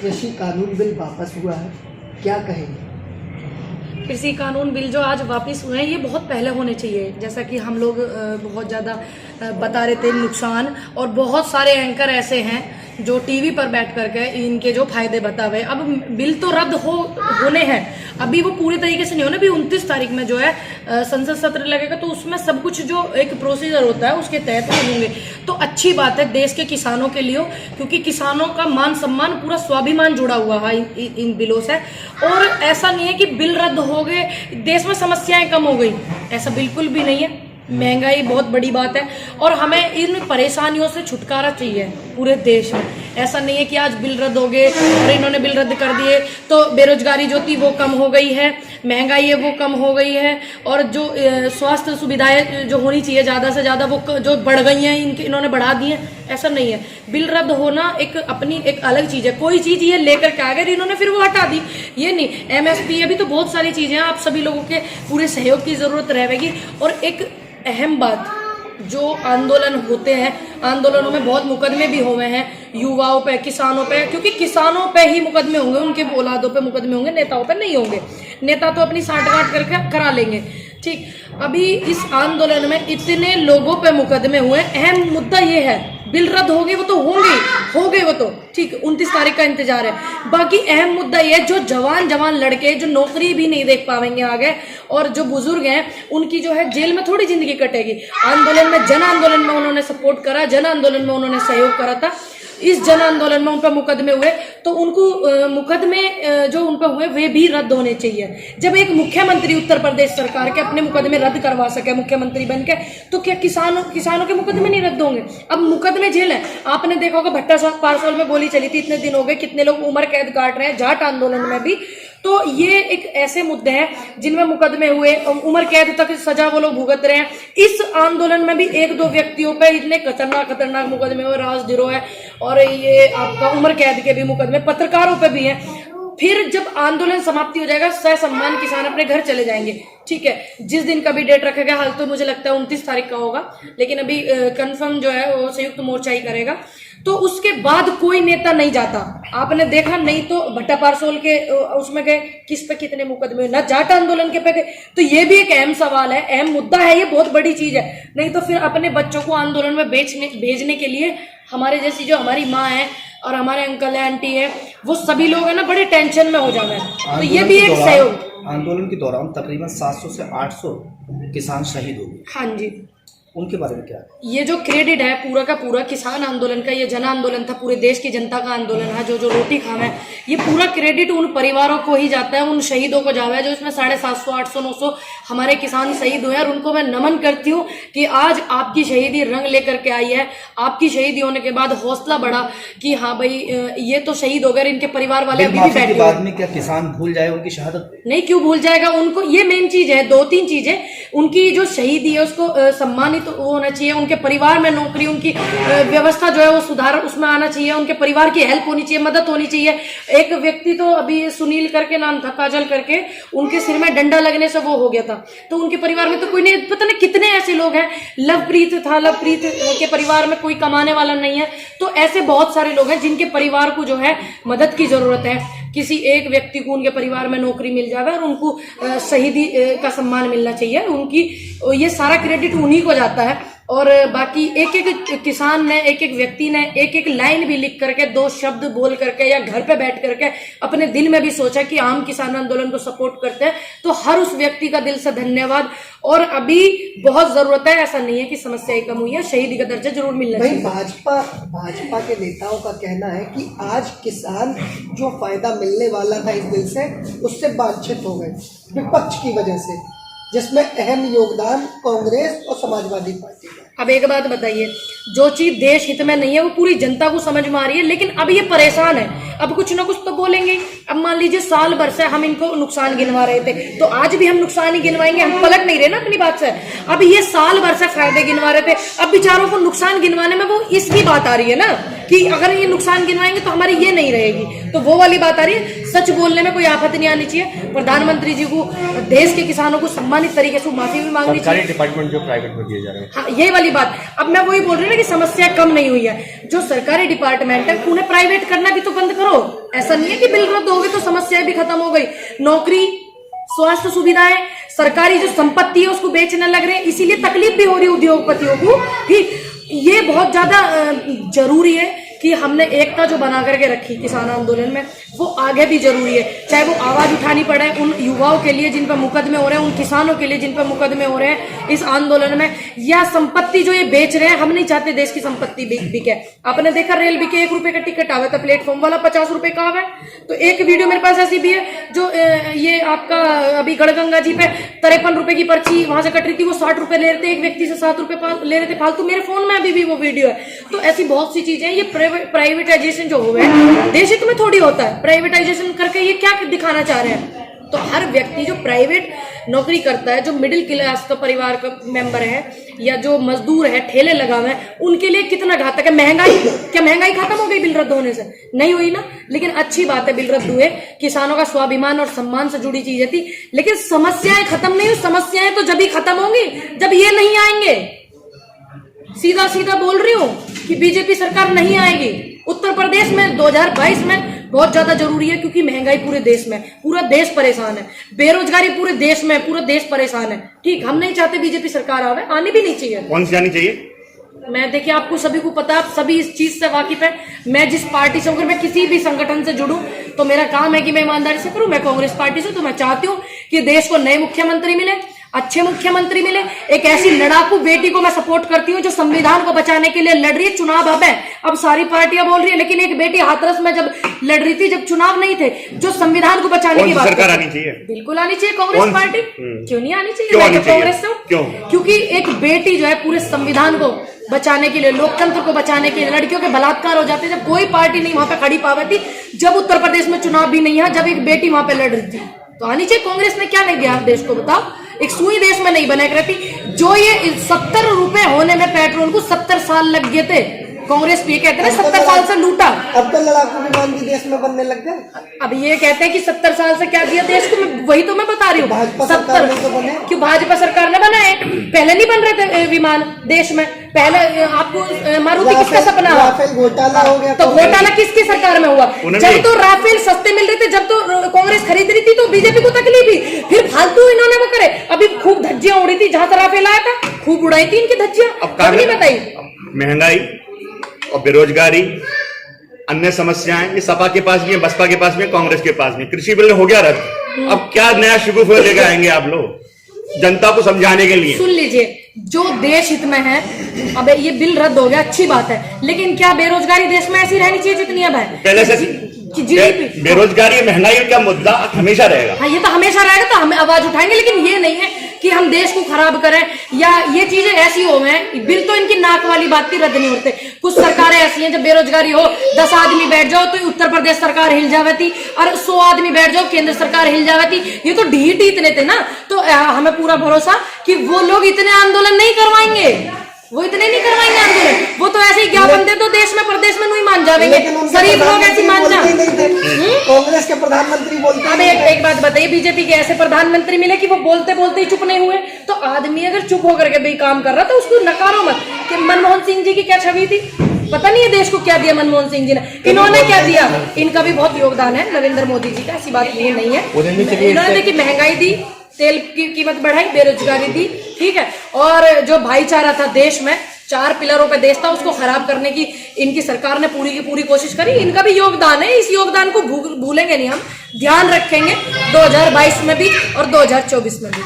कृषि कानून बिल वापस हुआ है, क्या कहेंगे? कृषि कानून बिल जो आज वापस हुए हैं ये बहुत पहले होने चाहिए। जैसा कि हम लोग बहुत ज़्यादा बता रहे थे नुकसान, और बहुत सारे एंकर ऐसे हैं जो टीवी पर बैठ करके इनके जो फायदे बता हुए। अब बिल तो रद्द होने हैं, अभी वो पूरे तरीके से नहीं होने। अभी 29 तारीख में जो है संसद सत्र लगेगा, तो उसमें सब कुछ जो एक प्रोसीजर होता है उसके तहत होंगे। तो अच्छी बात है देश के किसानों के लिए, क्योंकि किसानों का मान सम्मान, पूरा स्वाभिमान जुड़ा हुआ है इन बिलों से। और ऐसा नहीं है कि बिल रद्द हो गए देश में समस्याएं कम हो गई, ऐसा बिल्कुल भी नहीं है। महंगाई बहुत बड़ी बात है और हमें इन परेशानियों से छुटकारा चाहिए पूरे देश में। ऐसा नहीं है कि आज बिल रद्द हो गए और इन्होंने बिल रद्द कर दिए तो बेरोजगारी जो थी वो कम हो गई है, महंगाई है वो कम हो गई है, और जो स्वास्थ्य सुविधाएं जो होनी चाहिए ज़्यादा से ज़्यादा वो जो बढ़ गई हैं इन्होंने बढ़ा दी हैं। ऐसा नहीं है, बिल रद्द होना एक अपनी एक अलग चीज़ है। कोई चीज़ ये लेकर के आ गए इन्होंने फिर वो हटा दी, ये नहीं। MSP अभी तो बहुत सारी चीज़ें हैं, आप सभी लोगों के पूरे सहयोग की ज़रूरत रहेगी। और एक अहम बात, जो आंदोलन होते हैं, आंदोलनों में बहुत मुकदमे भी हुए हैं युवाओं पे, किसानों पे, क्योंकि किसानों पे ही मुकदमे होंगे, उनके औलादों पे मुकदमे होंगे, नेताओं पे नहीं होंगे। नेता तो अपनी साठगांठ करके करा लेंगे, ठीक। अभी इस आंदोलन में इतने लोगों पे मुकदमे हुए। अहम मुद्दा ये है, बिल रद्द हो गए वो तो हो गए वो तो ठीक, 29 तारीख का इंतजार है। बाकी अहम मुद्दा ये है, जो जवान लड़के जो नौकरी भी नहीं देख पाएंगे आगे, और जो बुजुर्ग हैं उनकी जो है जेल में थोड़ी जिंदगी कटेगी। आंदोलन में, जन आंदोलन में उन्होंने सपोर्ट करा, जन आंदोलन में उन्होंने सहयोग करा था। इस जन आंदोलन में उन पर मुकदमे हुए तो उनको मुकदमे जो उन पर हुए वे भी रद्द होने चाहिए। जब एक मुख्यमंत्री उत्तर प्रदेश सरकार के अपने मुकदमे रद्द करवा सके मुख्यमंत्री बनके, तो क्या किसानों के मुकदमे नहीं रद्द होंगे? अब मुकदमे जेल है। आपने देखा होगा भट्टा पारसोल में गोली चली थी, इतने दिन हो गए, कितने लोग उम्र कैद काट रहे हैं, जाट आंदोलन में भी। तो ये एक ऐसे मुद्दे हैं जिनमें मुकदमे हुए, उम्र कैद तक सजा वो लोग भुगत रहे हैं। इस आंदोलन में भी 1-2 व्यक्तियों पे इतने खतरनाक मुकदमे हुए, राजद्रोह है और ये आपका उम्र कैद के भी मुकदमे, पत्रकारों पे भी हैं। फिर जब आंदोलन समाप्ति हो जाएगा, ससम्मान किसान अपने घर चले जाएंगे, ठीक है। जिस दिन का भी डेट रखा गया, हाल तो मुझे लगता है 29 तारीख का होगा, लेकिन अभी कंफर्म जो है वो संयुक्त मोर्चा ही करेगा। तो उसके बाद कोई नेता नहीं जाता, आपने देखा नहीं तो भट्टा पारसोल के उसमें गए, किस पे कितने मुकदमे, न जाट आंदोलन के पे गए। तो ये भी एक अहम सवाल है, अहम मुद्दा है, ये बहुत बड़ी चीज है। नहीं तो फिर अपने बच्चों को आंदोलन में भेजने के लिए हमारे जैसी जो हमारी माँ है और हमारे अंकल है, आंटी है, वो सभी लोग है ना बड़े टेंशन में हो जाना है। तो ये भी एक सहयोग। आंदोलन के दौरान तकरीबन 700 से 800 किसान शहीद हो गए। हाँ जी, उनके बारे में क्या है? ये जो क्रेडिट है पूरा का पूरा किसान आंदोलन का, ये जन आंदोलन था, पूरे देश की जनता का आंदोलन है, जो रोटी खाना है, ये पूरा क्रेडिट उन परिवारों को ही जाता है, उन शहीदों को जाता है, जो इसमें 750, 800, 900 हमारे किसान शहीद हुए हैं। और उनको मैं नमन करती हूँ कि आज आपकी शहीदी रंग लेकर के आई है। आपकी शहीदी होने के बाद हौसला बढ़ा कि हाँ भाई ये तो शहीद हो गए, इनके परिवार वाले अभी भी बैठे। बाद में क्या किसान भूल जाए उनकी शहादत? नहीं, क्यों भूल जाएगा? उनको ये मेन चीज है, 2-3 चीजें। उनकी जो शहीदी है उसको सम्मानित होना चाहिए, उनके परिवार में नौकरी, उनकी व्यवस्था जो है वो सुधार उसमें आना चाहिए, उनके परिवार की हेल्प होनी चाहिए, मदद होनी चाहिए। एक व्यक्ति तो अभी सुनील करके नाम था, काजल करके, उनके सिर में डंडा लगने से वो हो गया था। तो उनके परिवार में तो कोई नहीं, पता नहीं कितने ऐसे लोग हैं। लवप्रीत था, लवप्रीत के परिवार में कोई कमाने वाला नहीं है। तो ऐसे बहुत सारे लोग हैं जिनके परिवार को जो है मदद की जरूरत है। किसी एक व्यक्ति को उनके परिवार में नौकरी मिल जाए और उनको शहीदी का सम्मान मिलना चाहिए। उनकी ये सारा क्रेडिट उन्हीं को जाता है। और बाकी एक किसान ने, एक व्यक्ति ने एक लाइन भी लिख करके, 2 शब्द बोल करके या घर पे बैठ करके अपने दिल में भी सोचा कि आम किसान आंदोलन को सपोर्ट करते हैं, तो हर उस व्यक्ति का दिल से धन्यवाद। और अभी बहुत जरूरत है, ऐसा नहीं है कि समस्याएं कम हुई है, शहीदी का दर्जा जरूर मिलना चाहिए। भाजपा के नेताओं का कहना है कि आज किसान जो फायदा मिलने वाला था इस बिल से, उससे वांछित हो गए विपक्ष की वजह से, जिसमें अहम योगदान कांग्रेस और समाजवादी पार्टी का। अब एक बात बताइए, जो चीज देश हित में नहीं है वो पूरी जनता को समझ में आ रही है, लेकिन अब ये परेशान है, अब कुछ ना कुछ तो बोलेंगे। अब मान लीजिए साल भर से हम इनको नुकसान गिनवा रहे थे, तो आज भी हम नुकसान ही गिनवाएंगे, हम पलट नहीं रहे ना अपनी बात से। अब ये साल भर से फायदे गिनवा रहे थे, अब बेचारों को नुकसान गिनवाने में वो इसकी बात आ रही है ना कि अगर ये नुकसान गिनवाएंगे तो हमारी ये नहीं रहेगी, तो वो वाली बात आ रही है। सच बोलने में कोई आफत नहीं आनी चाहिए। प्रधानमंत्री जी को, देश के किसानों को सम्मानित तरीके से माफी भी मांगनी चाहिए। डिपार्टमेंट जो प्राइवेट में दिए जा रहे हैं, हाँ, यही वाली बात। अब मैं वही बोल रही हूँ ना कि समस्या कम नहीं हुई है। जो सरकारी डिपार्टमेंट है उन्हें प्राइवेट करना भी तो बंद करो। ऐसा नहीं है कि बिल रद्द हो गई तो समस्या भी खत्म हो गई। नौकरी, स्वास्थ्य सुविधाएं, सरकारी जो संपत्ति है उसको बेचने लग रहे हैं, इसीलिए तकलीफ भी हो रही है उद्योगपतियों को। ठीक, ये बहुत ज्यादा जरूरी है कि हमने एकता जो बना करके रखी किसान आंदोलन में, वो आगे भी जरूरी है। चाहे वो आवाज उठानी पड़े उन युवाओं के लिए जिन पर मुकदमे हो रहे हैं, उन किसानों के लिए जिन पर मुकदमे हो रहे हैं इस आंदोलन में, या संपत्ति जो ये बेच रहे हैं। हम नहीं चाहते देश की संपत्ति बिके। आपने देखा रेल बिके, 1 रुपए का टिकट आवे, तो प्लेटफॉर्म वाला 50 रुपए का आवे। तो एक वीडियो मेरे पास ऐसी भी है जो ये आपका अभी गढ़गंगा जी पे 53 रुपए की पर्ची वहां से कट रही थी, वो 60 रुपए ले रहे थे, एक व्यक्ति से 7 रुपए ले रहे थे फालतू। मेरे फोन में अभी भी वो वीडियो है। तो ऐसी बहुत सी चीजें, ये प्राइवेटाइजेशन जो हुआ है देश हित में थोड़ी होता है। प्राइवेटाइजेशन करके ये क्या दिखाना चाह रहे हैं? तो हर व्यक्ति जो प्राइवेट नौकरी करता है, जो मिडिल क्लास का परिवार का मेंबर है या जो मजदूर है, ठेले लगा हुए हैं, उनके लिए कितना घातक है। महंगाई, क्या महंगाई खत्म हो गई बिल रद्द होने से? नहीं हुई ना। लेकिन अच्छी बात है बिल रद्द हुए, किसानों का स्वाभिमान और सम्मान से जुड़ी चीजें थी। लेकिन समस्याएं खत्म नहीं हुई। समस्याएं तो जब ही खत्म होंगी जब ये नहीं आएंगे। सीधा सीधा बोल रही हूँ कि बीजेपी सरकार नहीं आएगी। उत्तर प्रदेश में 2022 में बहुत ज्यादा जरूरी है, क्योंकि महंगाई पूरे देश में, पूरा देश परेशान है। बेरोजगारी पूरे देश में, पूरा देश परेशान है। ठीक, हम नहीं चाहते बीजेपी सरकार आवे, आनी भी नहीं चाहिए। कौन सी आनी चाहिए? मैं देखिए, आपको सभी को पता है, आप सभी इस चीज से वाकिफ है। मैं जिस पार्टी से, अगर मैं किसी भी संगठन से जुड़ूं तो मेरा काम है कि मैं ईमानदारी से करूं। मैं कांग्रेस पार्टी से, तो मैं चाहती हूं कि देश को नए मुख्यमंत्री मिले, अच्छे मुख्यमंत्री मिले। एक ऐसी लड़ाकू बेटी को मैं सपोर्ट करती हूँ जो संविधान को बचाने के लिए लड़ रही है। चुनाव अब सारी पार्टियां बोल रही है, लेकिन एक बेटी हाथरस में जब लड़ रही थी, जब चुनाव नहीं थे, जो संविधान को बचाने की बात सरकार आनी चाहिए, बिल्कुल आनी चाहिए कांग्रेस पार्टी। क्यों नहीं आनी चाहिए? क्यों मैं तो कांग्रेस से हूं। क्यों? क्योंकि एक बेटी जो है पूरे संविधान को बचाने के लिए, लोकतंत्र को बचाने के लिए, लड़कियों के बलात्कार हो जाते, जब कोई पार्टी नहीं वहां पे खड़ी पावती, जब उत्तर प्रदेश में चुनाव भी नहीं है, जब एक बेटी वहां पे लड़ रही थी, तो आनी चाहिए। कांग्रेस ने क्या नहीं दिया देश को, बताओ? एक सुई देश में नहीं बना रहती। जो ये 70 रुपए होने में पेट्रोल को 70 साल लग गए थे, कांग्रेस ये कहते हैं 70 साल से लूटा। अब तो लड़ाकू विमान भी देश में बनने लग गए। अब ये कहते हैं कि 70 साल से क्या दिया देश को, वही तो मैं बता रही हूँ। भाजपा सरकार ने तो बने। क्यों भाजपा सरकार ने बनाए? पहले नहीं बन रहे थे विमान देश में। पहले आपको मारुति किसका सपना? राफेल घोटाला हो गया। तो घोटाला किसकी सरकार में हुआ? जब तो राफेल सस्ते मिल रहे थे, जब तो कांग्रेस खरीद रही थी, तो बीजेपी को तकलीफ हुई। फिर फालतू इन्होंने वो करे। अभी खूब धज्जियां उड़ी थी, जहां से राफेल आया था, खूब उड़ाई थी इनकी धज्जियां। अब नहीं बताई। महंगाई और बेरोजगारी, अन्य समस्याएं, ये सपा के पास भी है, बसपा के पास भी है, कांग्रेस के पास भी। कृषि बिल हो गया रद्द, अब क्या नया शुगुफ लेकर आएंगे आप लोग जनता को समझाने के लिए? सुन लीजिए, जो देश हित में है, अब ये बिल रद्द हो गया, अच्छी बात है, लेकिन क्या बेरोजगारी देश में ऐसी रहनी चाहिए जितनी अब है? पहले से बेरोजगारी, महंगाई का मुद्दा हमेशा रहेगा। हाँ, ये तो हमेशा रहेगा, तो हम आवाज उठाएंगे। लेकिन ये नहीं है कि हम देश को खराब करें या ये चीजें ऐसी हो गए। बिल तो इनकी नाक वाली बात थी, रद्द नहीं होते। कुछ सरकारें ऐसी हैं, जब बेरोजगारी हो 10 आदमी बैठ जाओ तो उत्तर प्रदेश सरकार हिल जावे थी, और 100 आदमी बैठ जाओ केंद्र सरकार हिल जावे थी। ये तो ढीठ इतने थे ना, तो हमें पूरा भरोसा कि वो लोग इतने आंदोलन नहीं करवाएंगे, वो इतने नहीं करवाएंगे आंदोलन। वो तो ऐसे ही ज्ञापन दे दो देश में, प्रदेश में नहीं मान जाएंगे। शरीफ लोग ऐसी मान जा। कांग्रेस के प्रधानमंत्री बोलते हैं। अब एक बात बताइए, बीजेपी के ऐसे प्रधानमंत्री मिले कि वो बोलते बोलते ही चुप नहीं हुए? तो आदमी अगर चुप होकर के भी काम कर रहा था, उसको नकारो मत। कि मनमोहन सिंह जी की क्या छवि थी, पता नहीं है देश को क्या दिया मनमोहन सिंह जी ने, इन्होंने क्या दिया? इनका भी बहुत योगदान है, नरेंद्र मोदी जी का, ऐसी बात ये नहीं है। इन्होंने देखिए महंगाई दी, तेल की कीमत बढ़ाई, बेरोजगारी दी, ठीक है। और जो भाईचारा था देश में, 4 पिलरों पे देश था, उसको खराब करने की इनकी सरकार ने पूरी की पूरी कोशिश करी। इनका भी योगदान है, इस योगदान को भूलेंगे नहीं हम, ध्यान रखेंगे 2022 में भी और 2024 में भी।